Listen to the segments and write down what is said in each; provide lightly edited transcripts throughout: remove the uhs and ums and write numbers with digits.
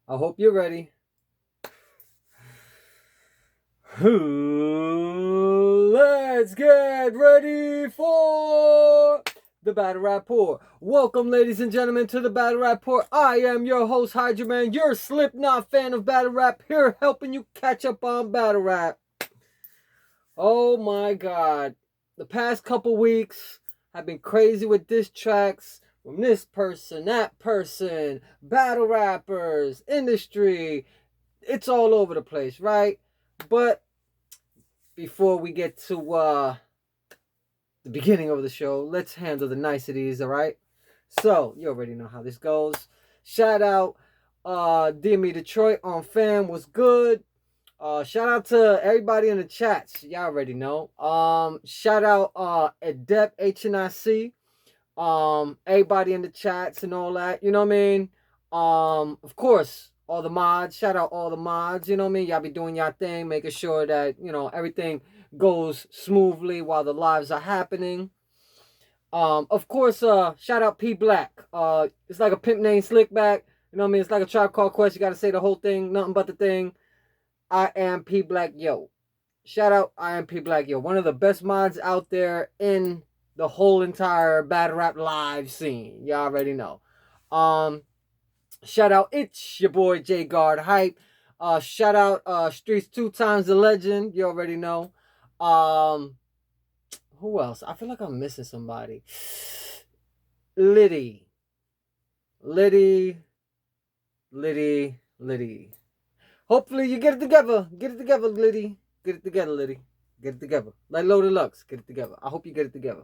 I hope you're ready. Let's get ready for the Battle Rapport. Welcome, ladies and gentlemen, to the Battle Rapport. I am your host, HydroMan, your Slipknot fan of battle rap, here helping you catch up on battle rap. Oh my God. The past couple weeks have been crazy with diss tracks from this person, that person, battle rappers, industry. It's all over the place, right? But before we get to the beginning of the show, let's handle the niceties, all right? So, you already know how this goes. Shout out DME Detroit on fam was good. Shout out to everybody in the chats. Y'all already know. Shout out Adept HNIC. Everybody in the chats and all that. You know what I mean? Of course, all the mods. Shout out all the mods. You know what I mean? Y'all be doing y'all thing, making sure that, you know, everything goes smoothly while the lives are happening. Of course, shout out P Black. It's like a pimp named Slickback. You know what I mean? It's like a Tribe Called Quest. You gotta say the whole thing, nothing but the thing. I am P Black Yo. Shout out I am P Black Yo. One of the best mods out there in the whole entire battle rap live scene. Y'all already know. Shout out it's your boy J Guard Hype. Shout out Streets 2 times the legend. You already know. Who else? I feel like I'm missing somebody. Liddy. Hopefully you get it together. Get it together, Liddy. Get it together, Liddy. Get it together. Like Low Deluxe. Get it together. I hope you get it together.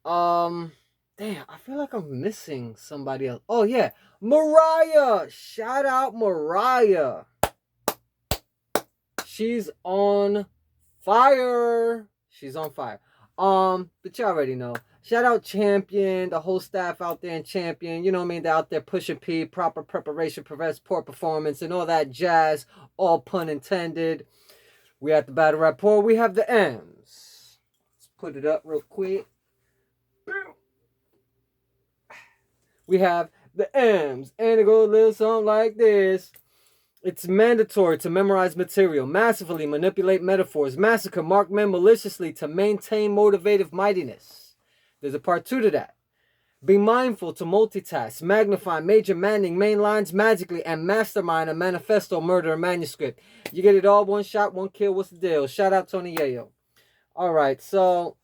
Damn, I feel like I'm missing somebody else. Oh yeah, Mariah. Shout out Mariah. She's on fire. She's on fire. But you already know. Shout out Champion, the whole staff out there in Champion. You know what I mean? They're out there pushing P, proper preparation prevents poor performance, and all that jazz. All pun intended. We at the Battle Rapport. We have the M's. Let's put it up real quick. We have the M's, and it goes a little something like this. It's mandatory to memorize material, massively manipulate metaphors, massacre mark men maliciously to maintain motivative mightiness. There's a part 2 to that. Be mindful to multitask, magnify major manning main lines magically, and mastermind a manifesto murder manuscript. You get it all, one shot, one kill. What's the deal? Shout out Tony Yayo. All right, so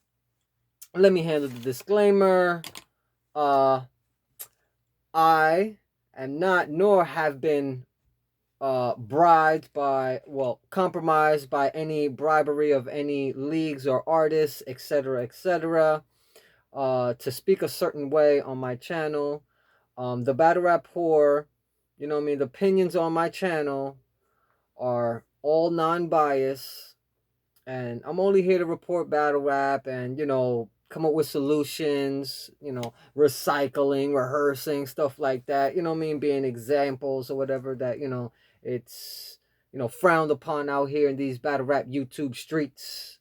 let me handle the disclaimer. I am not, nor have been bribed by, compromised by any bribery of any leagues or artists, etc., to speak a certain way on my channel. The Battle Rapport, you know what I mean, the opinions on my channel are all non-biased, and I'm only here to report battle rap and, you know, come up with solutions, you know, recycling, rehearsing, stuff like that, you know what I mean, being examples or whatever that, you know, it's, you know, frowned upon out here in these battle rap YouTube streets.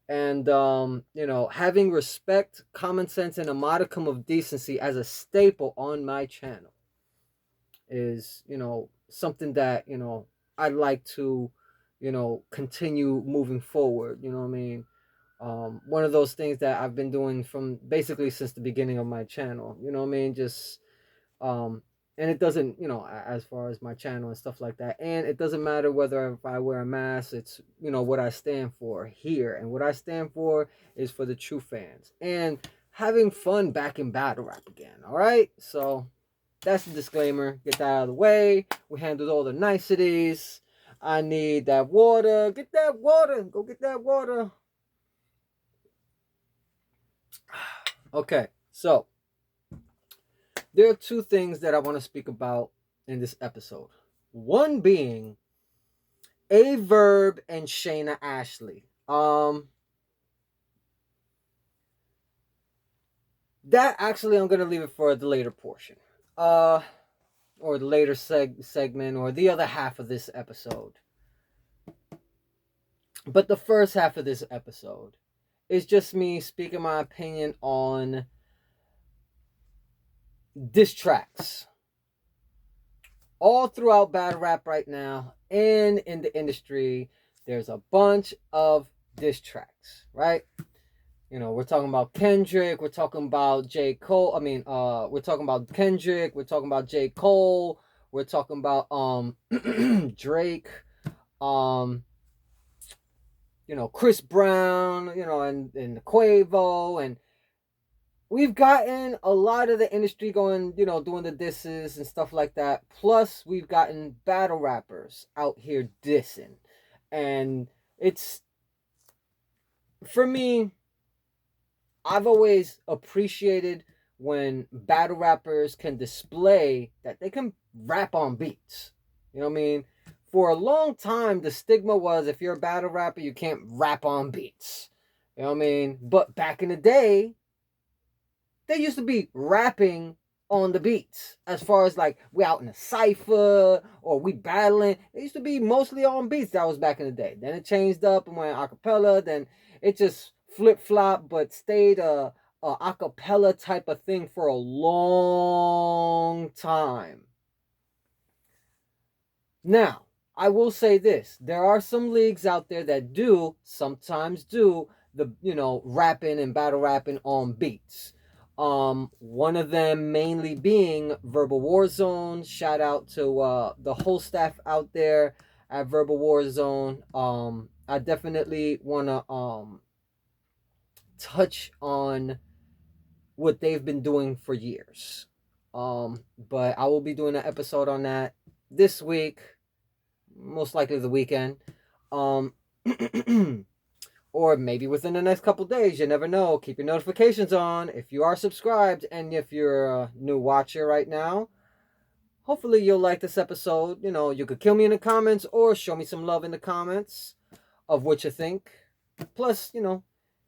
And, you know, having respect, common sense, and a modicum of decency as a staple on my channel is, you know, something that, you know, I'd like to, you know, continue moving forward, you know what I mean? One of those things that I've been doing from basically since the beginning of my channel, you know what I mean? Just, and it doesn't, you know, as far as my channel and stuff like that, and it doesn't matter whether if I wear a mask, it's, you know, what I stand for here, and what I stand for is for the true fans, and having fun back in battle rap again, all right? So, that's the disclaimer, get that out of the way, we handled all the niceties. I need that water, get that water, go get that water. Okay, so there are 2 things that I want to speak about in this episode. One being AyeVerb and Chayna Ashley. That actually I'm gonna leave it for the later portion, or the later segment, or the other half of this episode. But the first half of this episode is just me speaking my opinion on diss tracks. all throughout battle rap right now and in the industry, there's a bunch of diss tracks, right? You know, we're talking about Kendrick, we're talking about J. Cole. We're talking about Kendrick, we're talking about J. Cole, we're talking about Drake, um, Chris Brown, and Quavo, and we've gotten a lot of the industry going, doing the disses and stuff like that. Plus, we've gotten battle rappers out here dissing. And it's, for me, I've always appreciated when battle rappers can display that they can rap on beats. You know what I mean? For a long time, the stigma was if you're a battle rapper, you can't rap on beats. You know what I mean? But back in the day, they used to be rapping on the beats. As far as like we out in a cipher or we battling, it used to be mostly on beats. That was back in the day. Then it changed up and went acapella. Then it just flip flop, but stayed a acapella type of thing for a long time. Now, I will say this: there are some leagues out there that sometimes do the rapping and battle rapping on beats. One of them mainly being Verbal Warzone. Shout out to the whole staff out there at Verbal Warzone. I definitely want to touch on what they've been doing for years. But I will be doing an episode on that this week, most likely the weekend. Or maybe within the next couple days. You never know. Keep your notifications on if you are subscribed, and if you're a new watcher right now. Hopefully you'll like this episode. You could kill me in the comments or show me some love in the comments of what you think. Plus,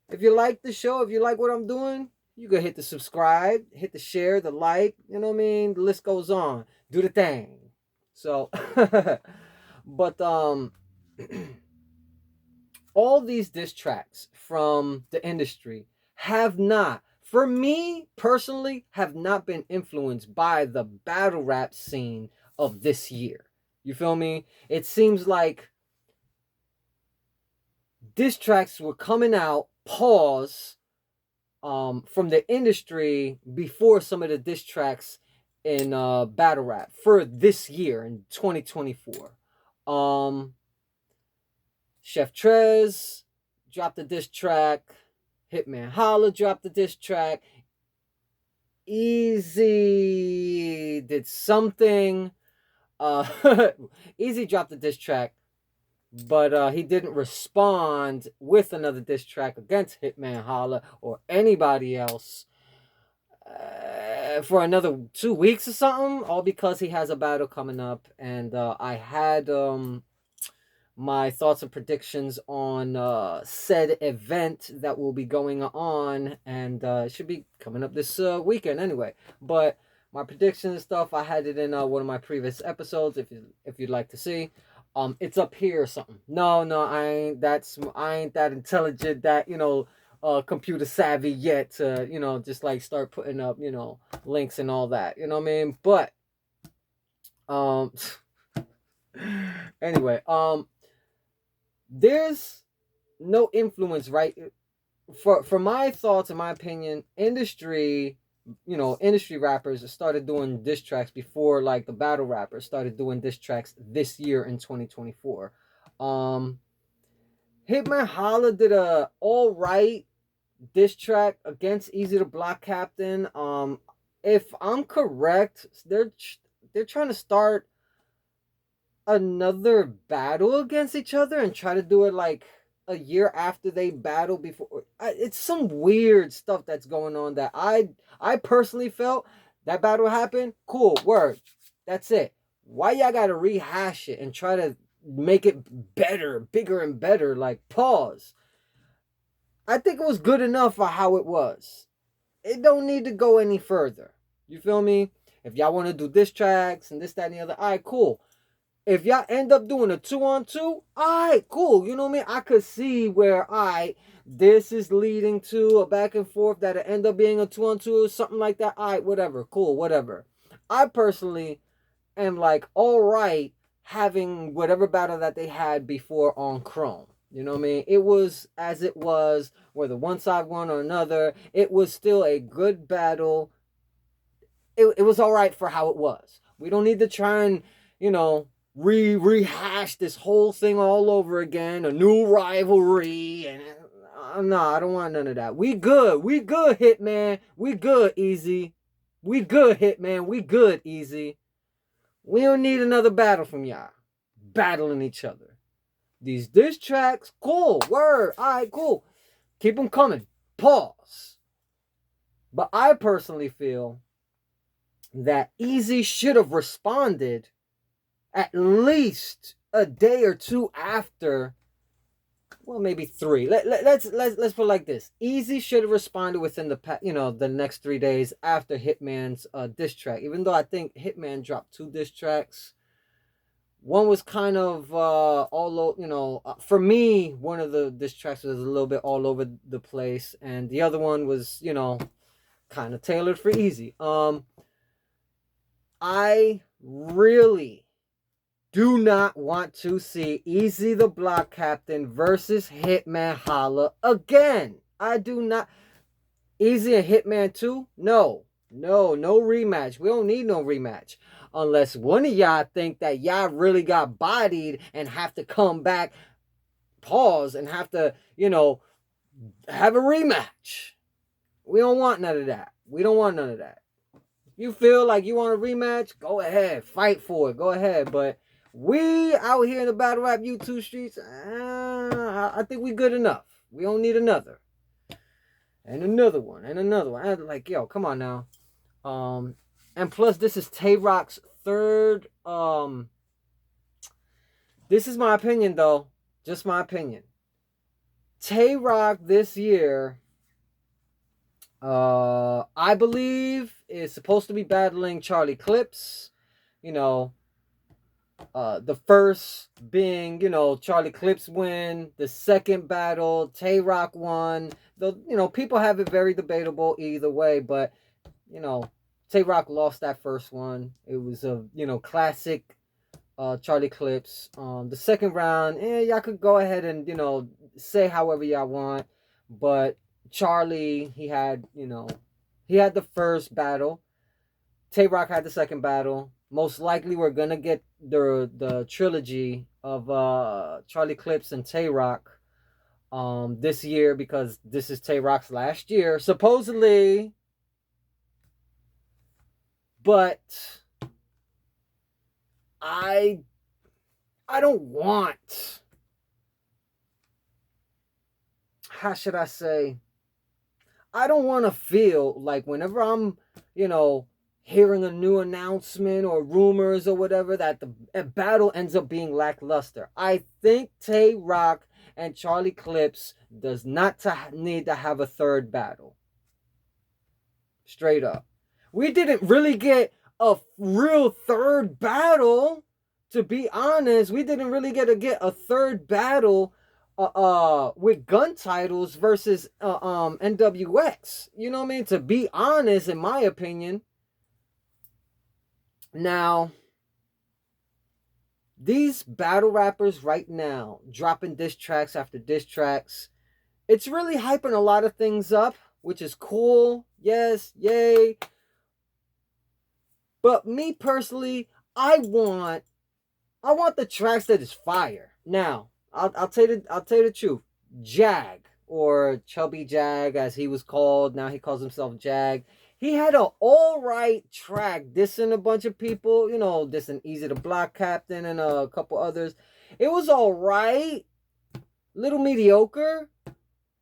if you like the show, if you like what I'm doing, you could hit the subscribe, hit the share, the like, you know what I mean? The list goes on. Do the thing. So, but all these diss tracks from the industry have not, for me personally, have not been influenced by the battle rap scene of this year. You feel me? It seems like diss tracks were coming out, from the industry before some of the diss tracks in battle rap for this year in 2024. Chef Trez dropped a diss track. Hitman Holla dropped a diss track. Easy did something. Easy dropped a diss track, but he didn't respond with another diss track against Hitman Holla or anybody else for another 2 weeks or something, all because he has a battle coming up. And I had my thoughts and predictions on said event that will be going on, and it should be coming up this weekend anyway. But my predictions and stuff, I had it in one of my previous episodes. If you'd like to see, it's up here or something. No, I ain't that intelligent, that computer savvy yet to just like start putting up links and all that. You know what I mean? But anyway, there's no influence, right? For my thoughts and my opinion, industry rappers started doing diss tracks before like the battle rappers started doing diss tracks this year in 2024. Hitman Holla did a all right diss track against Easy the Block Captain. If I'm correct, they're trying to start another battle against each other and try to do it like a year after they battle before. It's some weird stuff that's going on that I personally felt that battle happened. Cool, word. That's it. Why y'all gotta rehash it and try to make it better, bigger and better? Like, pause. I think it was good enough for how it was. It don't need to go any further. You feel me? If y'all want to do diss tracks and this, that, and the other, all right, cool. If y'all end up doing a 2-on-2, alright, cool. You know what I mean? I could see where, alright, this is leading to a back and forth that'll end up being a 2-on-2 or something like that. Alright, whatever. Cool, whatever. I personally and like all right having whatever battle that they had before on Chrome. You know what I mean? It was as it was, whether one side won or another. It was still a good battle. It was all right for how it was. We don't need to try and, you know, rehash this whole thing all over again. A new rivalry. And no, I don't want none of that. We good. We good, Hitman. We good, Easy. We good, Hitman. We good, Easy. We don't need another battle from y'all. Battling each other. These diss tracks, cool. Word. All right, cool. Keep them coming. Pause. But I personally feel that Easy should have responded at least a day or two after. Well, maybe 3. Let's put it like this. Easy should have responded within the next 3 days after Hitman's diss track. Even though I think Hitman dropped 2 diss tracks. One was kind of for me, one of the diss tracks was a little bit all over the place, and the other one was, kind of tailored for Easy. I really do not want to see Easy the Block Captain versus Hitman Holla again. I do not. Easy and Hitman 2? No rematch. We don't need no rematch. Unless one of y'all think that y'all really got bodied and have to come back, pause, and have to, have a rematch. We don't want none of that. We don't want none of that. You feel like you want a rematch? Go ahead. Fight for it. Go ahead. But we out here in the battle rap YouTube streets, I think we good enough. We don't need another. And another one. And like, yo, come on now. And plus, this is Tay-Rock's third. This is my opinion, though. Just my opinion. Tay-Rock this year, I believe, is supposed to be battling Charlie Clips. The first being, Charlie Clips win. The second battle, Tay-Rock won. People have it very debatable either way, but, Tay-Rock lost that first one. It was a, classic Charlie Clips. The second round, y'all could go ahead and, say however y'all want. But Charlie, he had the first battle. Tay-Rock had the second battle. Most likely we're going to get the trilogy of Charlie Clips and Tay-Rock this year, because this is Tay-Rock's last year, supposedly. But I don't want, how should I say, I don't want to feel like whenever I'm, hearing a new announcement or rumors or whatever, that the battle ends up being lackluster. I think Tay-Rock and Charlie Clips does not need to have a third battle. Straight up. We didn't really get a real third battle, to be honest. We didn't really get a third battle with gun titles versus NWX. You know what I mean? To be honest, in my opinion. Now, these battle rappers right now, dropping diss tracks after diss tracks, it's really hyping a lot of things up, which is cool. Yes, yay. But me personally, I want the tracks that is fire. Now, I'll tell you the truth. Jag, or Chubby Jag as he was called, now he calls himself Jag. He had an alright track dissing a bunch of people, dissing Easy the Block Captain and a couple others. It was alright, little mediocre,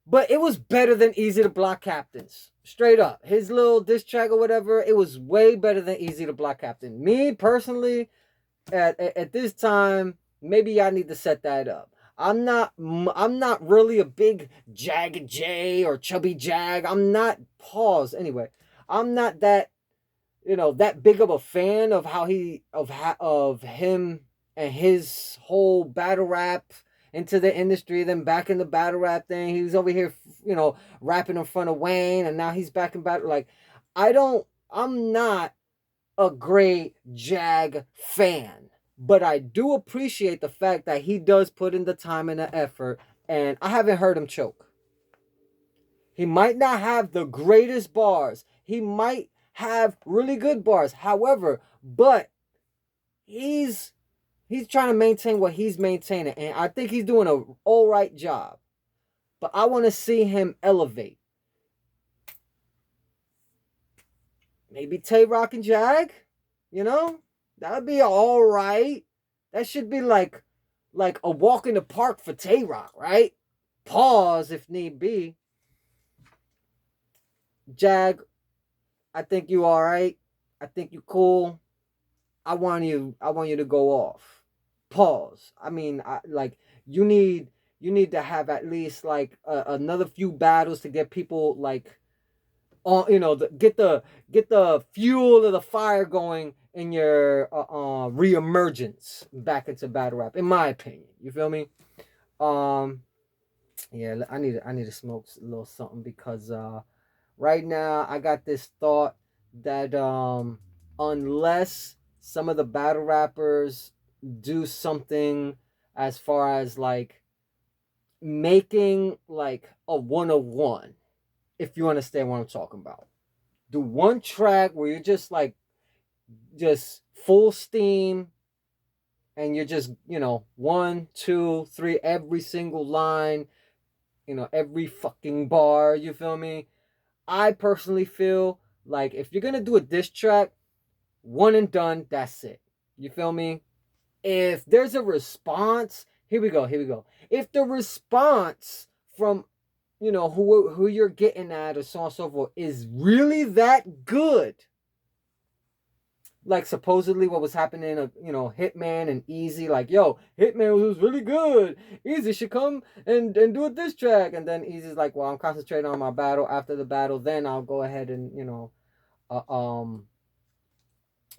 but it was better than Easy the Block Captain's. Straight up. His little diss track or whatever, it was way better than Easy the Block Captain. Me, personally, at this time, maybe y'all need to set that up. I'm not really a big Jag J or Chubby Jag. I'm not, anyway. I'm not that, that big of a fan of how of him and his whole battle rap into the industry, then back in the battle rap thing. He was over here, rapping in front of Wayne, and now he's back in battle. Like, I'm not a great Jag fan. But I do appreciate the fact that he does put in the time and the effort, and I haven't heard him choke. He might not have the greatest bars. He might have really good bars. However, but he's trying to maintain what he's maintaining, and I think he's doing a all right job. But I want to see him elevate. Maybe Tay Rock and Jag, you know, that'd be all right. That should be like a walk in the park for Tay Rock, right? Pause if need be. Jag, I think you all right. I think you cool. I want you to go off. Pause. I mean, you need to have at least like another few battles to get people like on, get the fuel of the fire going in your reemergence back into battle rap, in my opinion. You feel me? Yeah, I need to smoke a little something because right now I got this thought that unless some of the battle rappers do something as far as like making like a 101, if you understand what I'm talking about. Do one track where you're just like just full steam and you're just, 1, 2, 3, every single line, every fucking bar, you feel me? I personally feel like if you're gonna do a diss track, one and done, that's it. You feel me? If there's a response, here we go. If the response from who you're getting at or so on and so forth is really that good, like supposedly what was happening, Hitman and Easy, like, yo, Hitman was really good. Easy should come and do a diss track, and then Easy's like, well, I'm concentrating on my battle. After the battle, then I'll go ahead and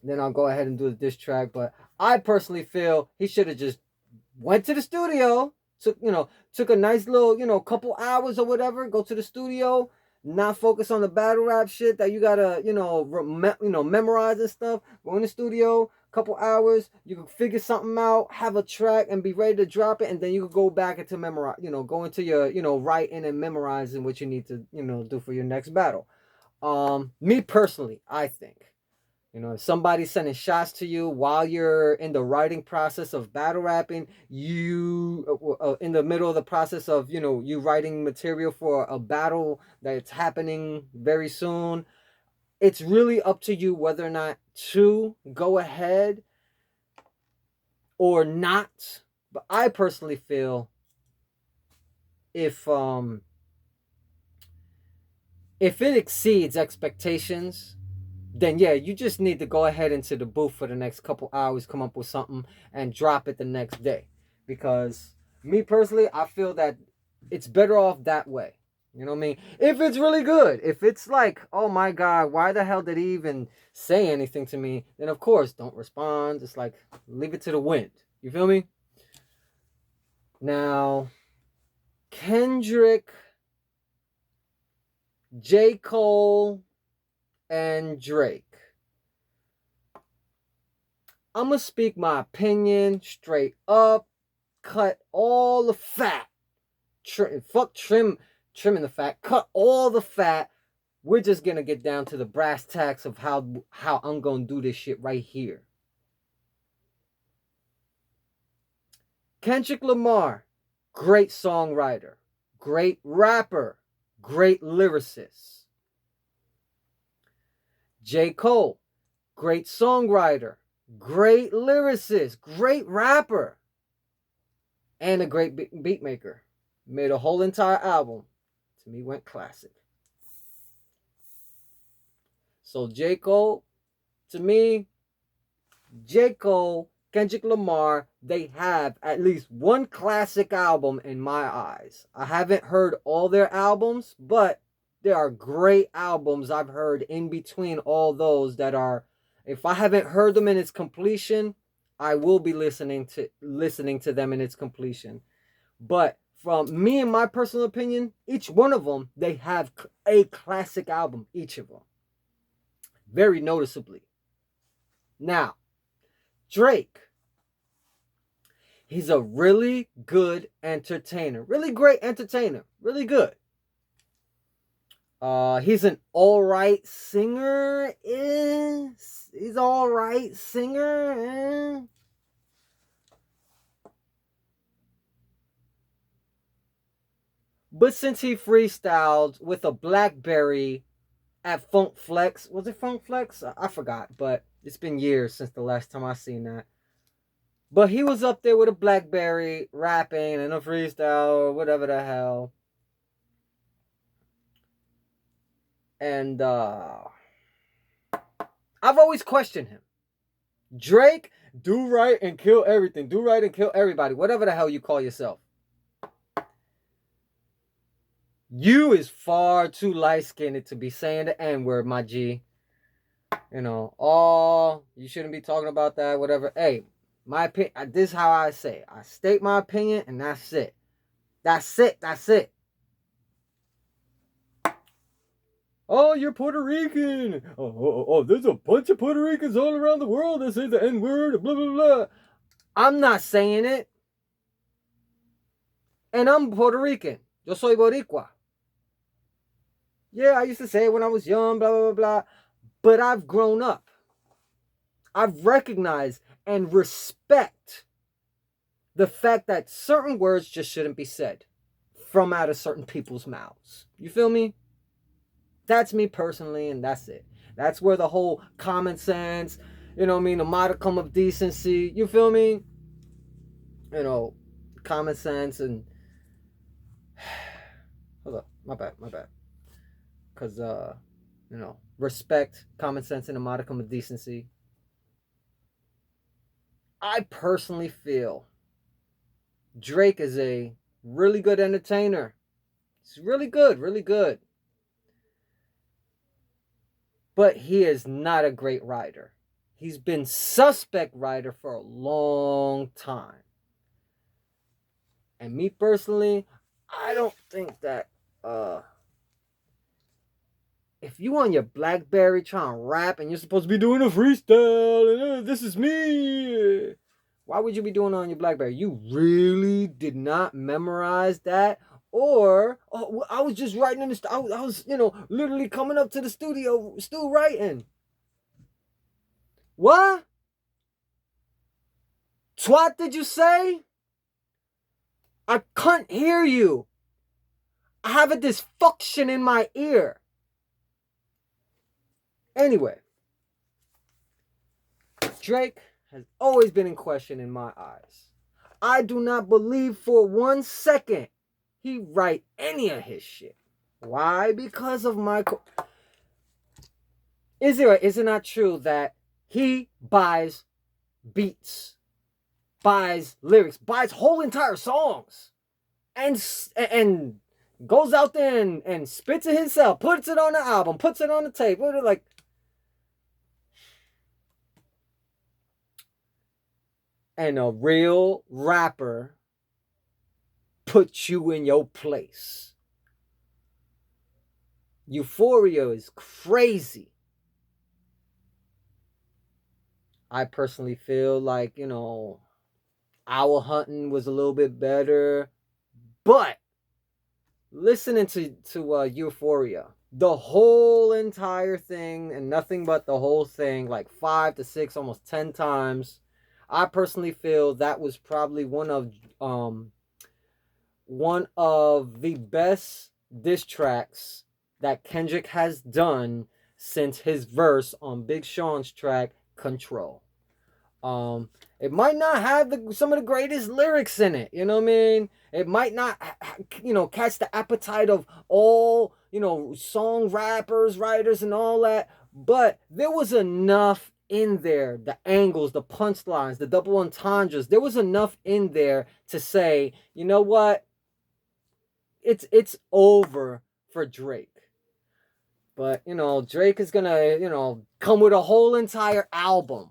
then I'll go ahead and do the diss track. But I personally feel he should have just went to the studio, took a nice little, couple hours or whatever, go to the studio, not focus on the battle rap shit that you gotta, memorize and stuff. Go in the studio, couple hours, you can figure something out, have a track, and be ready to drop it, and then you can go back into memorize, go into your, writing and memorizing what you need to, do for your next battle. Me personally, I think. If somebody's sending shots to you while you're in the writing process of battle rapping, you in the middle of the process of, you writing material for a battle that's happening very soon, it's really up to you whether or not to go ahead or not. But I personally feel if it exceeds expectations, then yeah, you just need to go ahead into the booth for the next couple hours, come up with something, and drop it the next day. Because me personally, I feel that it's better off that way. You know what I mean? If it's really good, if it's like, oh my God, why the hell did he even say anything to me? Then of course, don't respond. Just like, leave it to the wind. You feel me? Now, Kendrick, J. Cole, and Drake. I'm gonna speak my opinion straight up. Cut all the fat. Fuck trimming the fat. Cut all the fat. We're just gonna get down to the brass tacks of how I'm gonna do this shit right here. Kendrick Lamar, great songwriter, great rapper, great lyricist. J. Cole, great songwriter, great lyricist, great rapper, and a great beat maker. Made a whole entire album. To me, went classic. So J. Cole, to me, J. Cole, Kendrick Lamar, they have at least one classic album in my eyes. I haven't heard all their albums, but there are great albums I've heard in between all those that are, if I haven't heard them in its completion, I will be listening to them in its completion. But from me and my personal opinion, each one of them, they have a classic album, each of them. Very noticeably. Now, Drake, he's a really good entertainer. Really great entertainer. Really good. He's an alright singer. He's alright singer. But since he freestyled with a BlackBerry at Funk Flex, was it Funk Flex? I forgot, but it's been years since the last time I seen that. But he was up there with a BlackBerry rapping and a freestyle or whatever the hell. And I've always questioned him. Drake, do right and kill everything. Do right and kill everybody. Whatever the hell you call yourself. You is far too light-skinned to be saying the N-word, my G. You know, oh, you shouldn't be talking about that, whatever. Hey, my opinion, this is how I say it. I state my opinion, and that's it. That's it. That's it. Oh, you're Puerto Rican. Oh, there's a bunch of Puerto Ricans all around the world that say the N-word, blah, blah, blah. I'm not saying it. And I'm Puerto Rican. Yo soy boricua. Yeah, I used to say it when I was young, blah, blah, blah, blah. But I've grown up. I've recognized and respect the fact that certain words just shouldn't be said from out of certain people's mouths. You feel me? That's me personally, and that's it. That's where the whole common sense, you know what I mean, the modicum of decency, you feel me? You know, common sense and... Hold up, my bad. Because, you know, respect, common sense, and a modicum of decency. I personally feel Drake is a really good entertainer. He's really good, really good. But he is not a great writer. He's been suspect writer for a long time. And me personally, I don't think that if you on your BlackBerry trying to rap and you're supposed to be doing a freestyle and this is me, why would you be doing it on your BlackBerry? You really did not memorize that? Or I was just writing in the I was literally coming up to the studio still writing. What? Twat did you say? I can't hear you. I have a dysfunction in my ear. Anyway, Drake has always been in question in my eyes. I do not believe for 1 second he write any of his shit. Why? Because of Michael. Is it not true that he buys beats, buys lyrics, buys whole entire songs, and goes out there and spits it himself, puts it on the album, puts it on the tape, like. And a real rapper puts you in your place. Euphoria is crazy. I personally feel like, Owl Hunting was a little bit better. But listening to Euphoria, the whole entire thing and nothing but the whole thing, like 5 to 6, almost 10 times, I personally feel that was probably one of the best diss tracks that Kendrick has done since his verse on Big Sean's track Control. It might not have some of the greatest lyrics in it, you know what I mean? It might not, catch the appetite of all, song rappers, writers, and all that, but there was enough in there, the angles, the punchlines, the double entendres, there was enough in there to say, you know what, it's over for Drake. But, Drake is gonna, come with a whole entire album.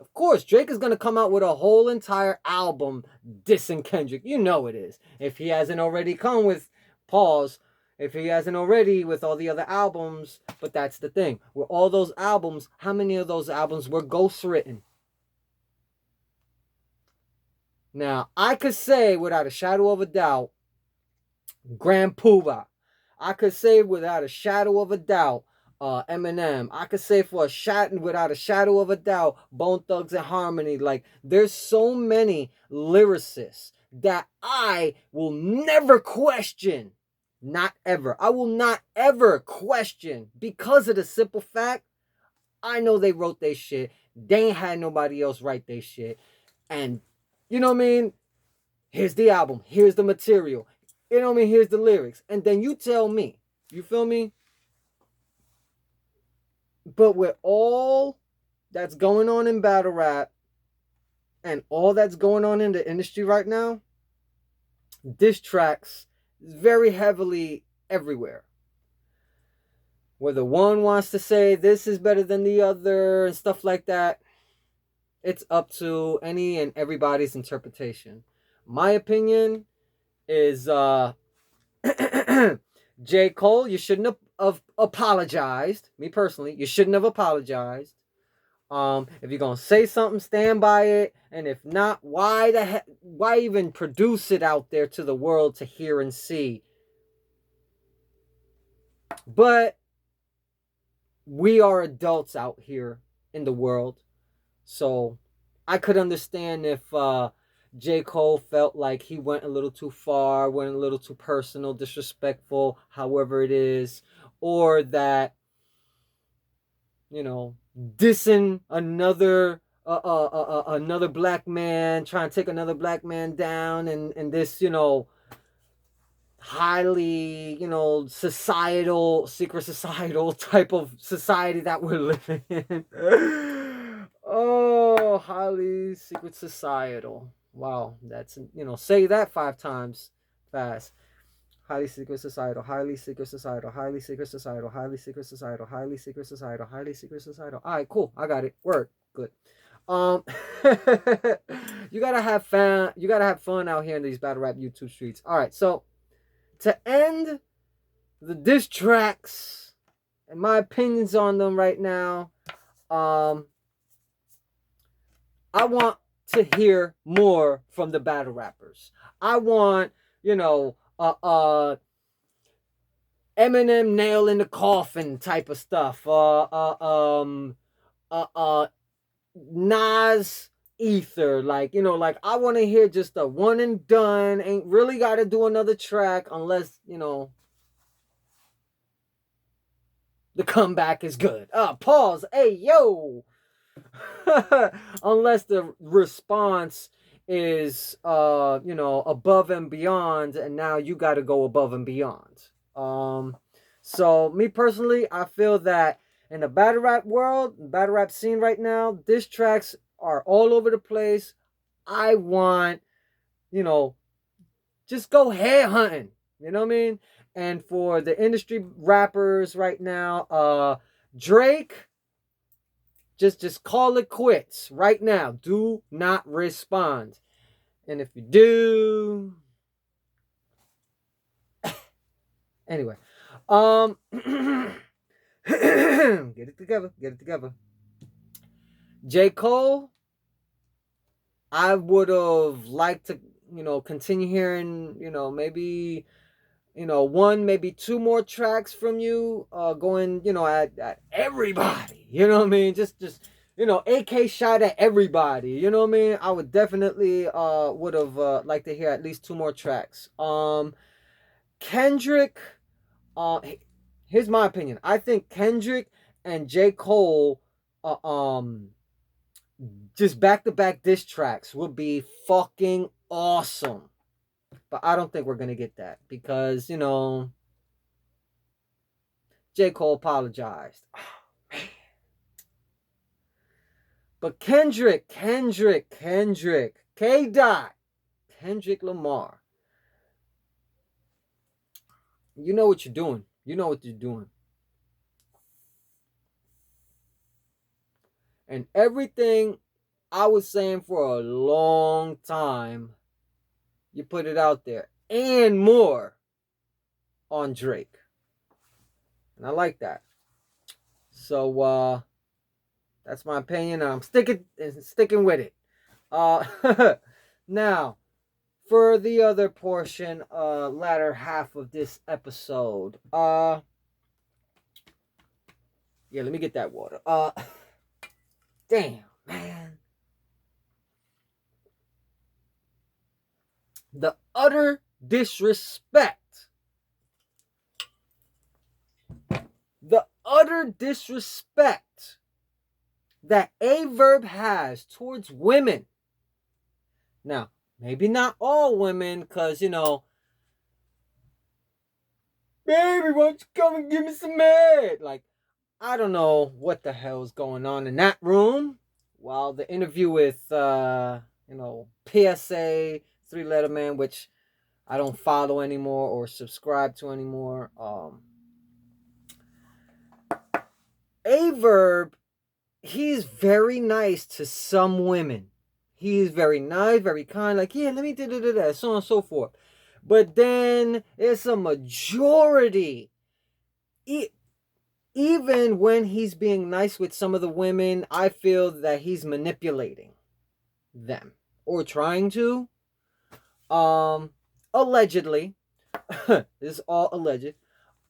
Of course, Drake is gonna come out with a whole entire album dissing Kendrick. You know it is. If he hasn't already come with, pause, If he hasn't already with all the other albums. But that's the thing. With all those albums, how many of those albums were ghostwritten? Now, I could say without a shadow of a doubt, Grand Poobah. I could say without a shadow of a doubt, Eminem. I could say without a shadow of a doubt, Bone Thugs and Harmony. Like, there's so many lyricists that I will never question. Not ever. I will not ever question, because of the simple fact, I know they wrote their shit. They ain't had nobody else write their shit. And, you know what I mean? Here's the album. Here's the material. You know what I mean? Here's the lyrics. And then you tell me. You feel me? But with all that's going on in battle rap and all that's going on in the industry right now, diss tracks is very heavily everywhere. Whether one wants to say this is better than the other and stuff like that, it's up to any and everybody's interpretation. My opinion is J. Cole, you shouldn't have apologized. Me personally, you shouldn't have apologized. If you're gonna say something, stand by it. And if not, why even produce it out there to the world to hear and see? But we are adults out here in the world, so I could understand if J. Cole felt like he went a little too far, went a little too personal, disrespectful, however it is, or that, you know, dissing another black man, trying to take another black man down, and this, you know, highly, you know, secret societal type of society that we're living in. Oh, highly secret societal. Wow, that's, you know, say that 5 times fast. Highly secret societal, highly secret societal, highly secret societal, highly secret societal, highly secret societal, highly secret societal. All right, cool. I got it. Word. Good. You gotta have fun. You gotta have fun out here in these battle rap YouTube streets. All right, so to end the diss tracks and my opinions on them right now, I want to hear more from the battle rappers. I want, you know, Eminem nail in the coffin type of stuff. Nas ether, like, you know, like, I want to hear just a one and done. Ain't really got to do another track unless, you know, the comeback is good. Pause. Hey, yo. Unless the response is, you know, above and beyond, and now you got to go above and beyond. So me personally, I feel that in the battle rap world, battle rap scene right now, diss tracks are all over the place. I want, you know, just go head hunting. You know what I mean? And for the industry rappers right now, Drake, just call it quits right now. Do not respond. And if you do, anyway, get it together. Get it together. J. Cole, I would have liked to, you know, continue hearing, you know, maybe, you know, 1, maybe 2 more tracks from you, going, you know, at everybody. You know what I mean? Just, you know, AK shot at everybody. You know what I mean? I would definitely would have liked to hear at least 2 more tracks. Kendrick, here's my opinion. I think Kendrick and J. Cole, just back-to-back diss tracks would be fucking awesome. But I don't think we're going to get that because, you know, J. Cole apologized. Oh, man. But Kendrick, K-Dot, Kendrick Lamar. You know what you're doing. You know what you're doing. And everything I was saying for a long time, you put it out there. And more. on Drake. And I like that. So that's my opinion, and I'm sticking with it. Now, for the other portion, latter half of this episode, yeah, let me get that water. Damn, man. The utter disrespect. The utter disrespect that AyeVerb has towards women. Now, maybe not all women, because, you know, baby, why don't you come and give me some head? Like, I don't know what the hell's going on in that room. While the interview with, PSA, Three Letter Man, which I don't follow anymore or subscribe to anymore. AyeVerb, he's very nice to some women. He's very nice, very kind, like, yeah, let me do that, so on and so forth. But then it's a majority. Even when he's being nice with some of the women, I feel that he's manipulating them or trying to. Allegedly. This is all alleged.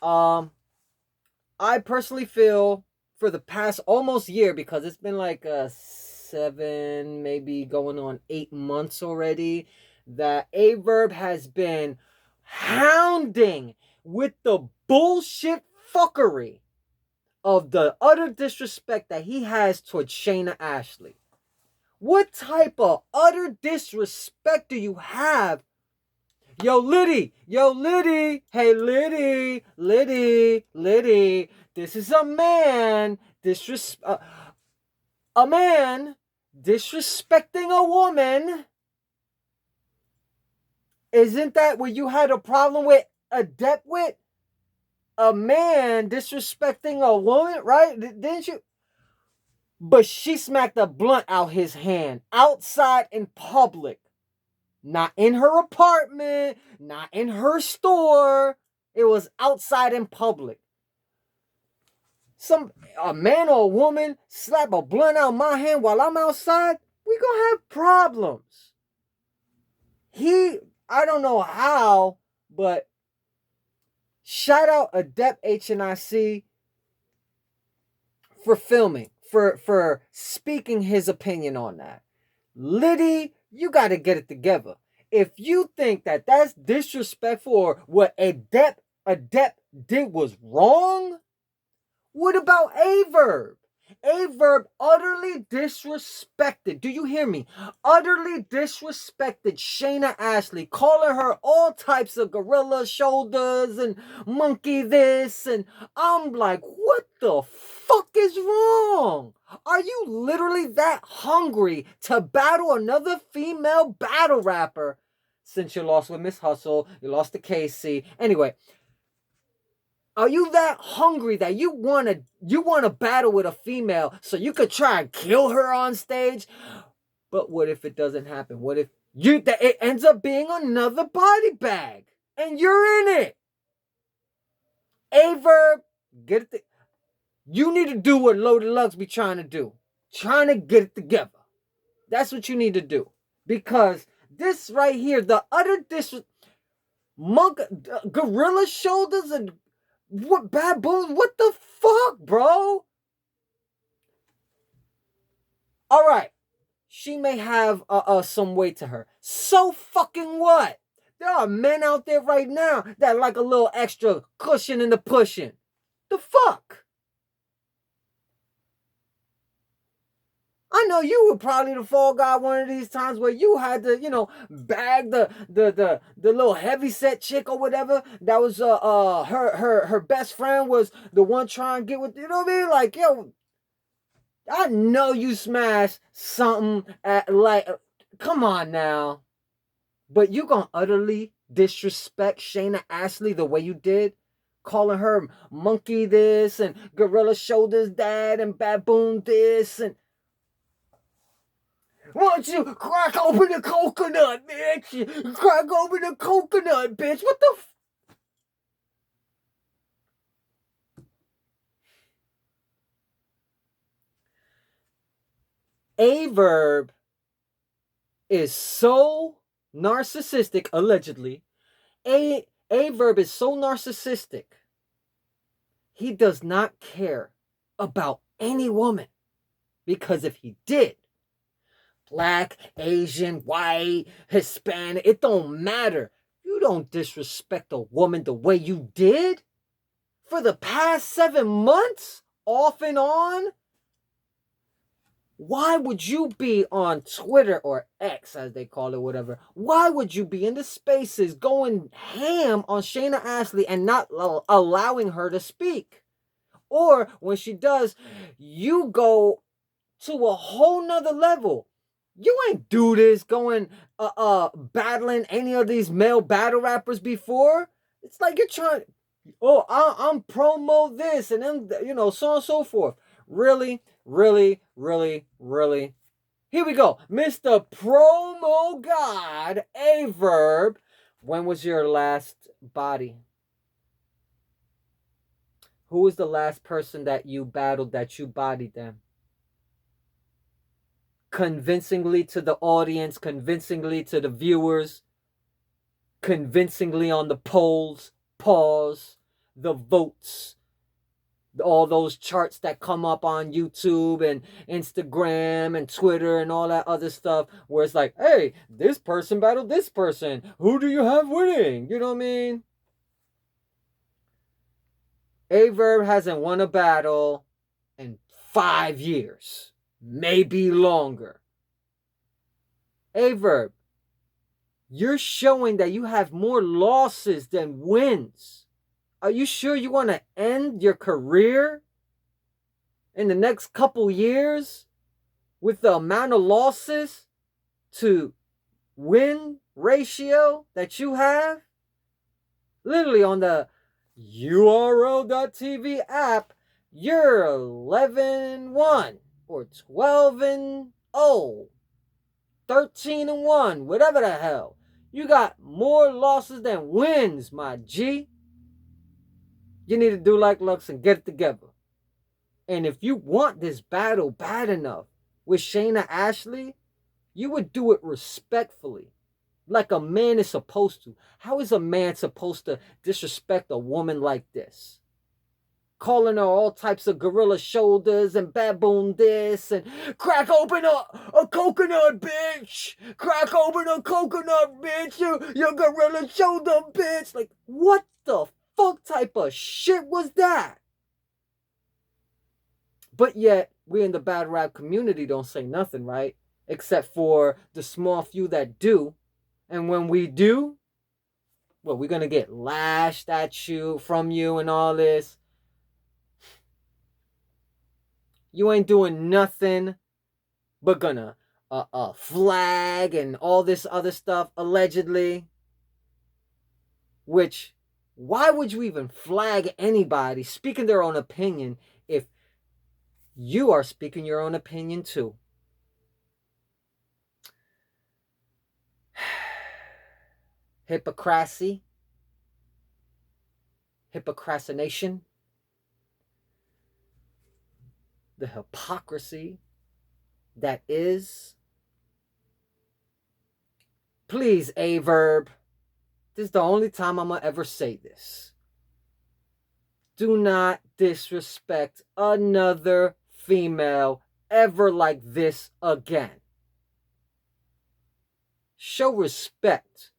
I personally feel for the past almost year, because it's been like 7, maybe going on 8 months already, that AyeVerb has been hounding with the bullshit fuckery of the utter disrespect that he has towards Chayna Ashley. What type of utter disrespect do you have? Yo, Liddy, hey, Liddy, this is a man, a man disrespecting a woman. Isn't that what you had a problem with, with? A man disrespecting a woman, right? Didn't you? But she smacked a blunt out his hand, outside in public. Not in her apartment, not in her store. It was outside in public. A man or a woman slap a blunt out my hand while I'm outside, we gonna have problems. I don't know how, but shout out Adept HNIC for filming, for speaking his opinion on that. Liddy, you got to get it together. If you think that that's disrespectful or what Adept did was wrong, what about AyeVerb? AyeVerb utterly disrespected, do you hear me? Utterly disrespected Chayna Ashley, calling her all types of gorilla shoulders and monkey this, and I'm like, what the fuck is wrong? Are you literally that hungry to battle another female battle rapper? Since you lost with Miss Hustle, you lost to Casey. Anyway, are you that hungry that you wanna battle with a female so you could try and kill her on stage? But what if it doesn't happen? What if it ends up being another body bag and you're in it? AyeVerb, get it. You need to do what Loaded Lux be trying to do. Trying to get it together. That's what you need to do. Because this right here, the utter gorilla shoulders and what baboons? What the fuck, bro? All right, she may have some weight to her. So fucking what? There are men out there right now that like a little extra cushion in the pushing. The fuck? I know you were probably the fall guy one of these times where you had to, bag the little heavyset chick or whatever. That was her best friend was the one trying to get with, you know what I mean? Like, yo, I know you smashed something at come on now. But you gonna utterly disrespect Chayna Ashley the way you did? Calling her monkey this and gorilla shoulders that and baboon this and why don't you crack open the coconut, bitch? Crack open the coconut, bitch. What the AyeVerb is so narcissistic, allegedly. AyeVerb is so narcissistic. He does not care about any woman. Because if he did, black, Asian, white, Hispanic, it don't matter. You don't disrespect a woman the way you did for the past 7 months, off and on. Why would you be on Twitter or X, as they call it, whatever? Why would you be in the spaces going ham on Chayna Ashley and not allowing her to speak? Or when she does, you go to a whole nother level. You ain't do this going battling any of these male battle rappers before. It's like you're trying, I'm promo this and then, so on and so forth. Really, really, really, really. Here we go. Mr. Promo God, AyeVerb. When was your last body? Who was the last person that you battled, that you bodied them? Convincingly to the audience, convincingly to the viewers, convincingly on the polls, pause, the votes, all those charts that come up on YouTube and Instagram and Twitter and all that other stuff where it's like, hey, this person battled this person. Who do you have winning? You know what I mean? AyeVerb hasn't won a battle in 5 years, maybe longer. AyeVerb, you're showing that you have more losses than wins. Are you sure you want to end your career in the next couple years with the amount of losses to win ratio that you have? Literally on the URL.tv app, you're 11-1 or 12-0, 13-1, whatever the hell. You got more losses than wins, my G. You need to do like Lux and get it together. And if you want this battle bad enough with Chayna Ashley, you would do it respectfully, like a man is supposed to. How is a man supposed to disrespect a woman like this? Calling her all types of gorilla shoulders and baboon this and crack open a coconut, bitch. Crack open a coconut, bitch. You gorilla shoulder, bitch. Like, what the fuck type of shit was that? But yet, we in the bad rap community don't say nothing, right? Except for the small few that do. And when we do, well, we're going to get lashed at you, from you and all this. You ain't doing nothing but gonna flag and all this other stuff, allegedly. Which, why would you even flag anybody speaking their own opinion if you are speaking your own opinion too? Hypocrisy, hypocrasination, the hypocrisy that is. Please, AyeVerb, this is the only time I'm gonna ever say this. Do not disrespect another female ever like this again. Show respect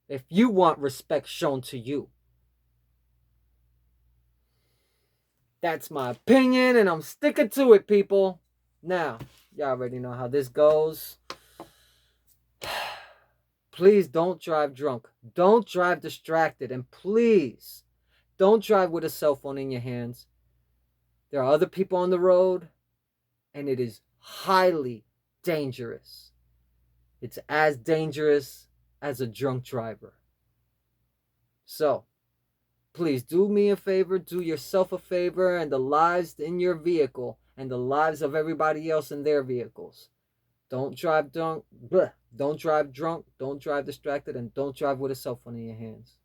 if you want respect shown to you. That's my opinion, and I'm sticking to it, people. Now, y'all already know how this goes. Please don't drive drunk. Don't drive distracted. And please, don't drive with a cell phone in your hands. There are other people on the road, and it is highly dangerous. It's as dangerous as a drunk driver. So, please do me a favor, do yourself a favor, and the lives in your vehicle and the lives of everybody else in their vehicles. Don't drive drunk. Bleh. Don't drive drunk. Don't drive distracted, and don't drive with a cell phone in your hands.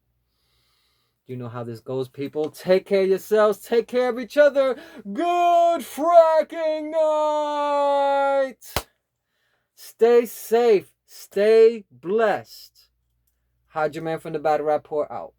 You know how this goes, people. Take care of yourselves. Take care of each other. Good fracking night. Stay safe. Stay blessed. HydroMan from the Battle Rapport out.